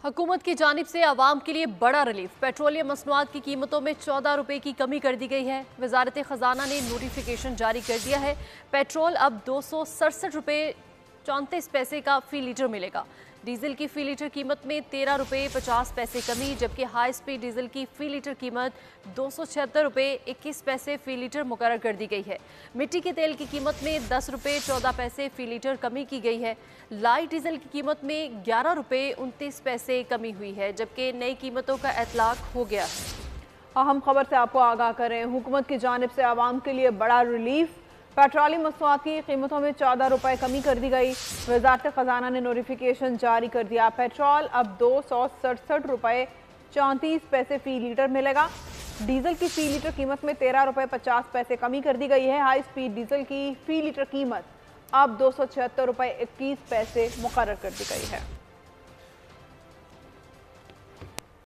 हुकूमत की जानिब से आवाम के लिए बड़ा रिलीफ। पेट्रोलियम मसनूआत की कीमतों में 14 रुपए की कमी कर दी गई है। वजारत खजाना ने नोटिफिकेशन जारी कर दिया है। पेट्रोल अब 267 रुपए 34 पैसे का फी लीटर मिलेगा। डीजल की फी लीटर कीमत में 13 रुपए 50 पैसे कमी, जबकि हाई स्पीड डीजल की फी लीटर कीमत 276 रुपए 21 पैसे फी लीटर मुकर्रर कर दी गई है। मिट्टी के तेल की कीमत में 10 रुपए 14 पैसे फी लीटर कमी की गई है। लाइट डीजल की कीमत में 11 रुपए 29 पैसे कमी हुई है, जबकि नई कीमतों का इतलाक हो गया है। अहम खबर से आपको आगाह करें, हुकूमत की जानिब से आवाम के लिए बड़ा रिलीफ। पेट्रोलियम मसनूआत की कीमतों में 14 रुपए कमी कर दी गई। वजारत खजाना ने नोटिफिकेशन जारी कर दिया। पेट्रोल अब 267 रुपए 34 पैसे फी लीटर मिलेगा। डीजल की फी लीटर कीमत में 13 रुपए 50 पैसे कमी कर दी गई है। हाई स्पीड डीजल की फी लीटर कीमत अब 276 रुपए 21 पैसे मुकर्रर कर दी गई है।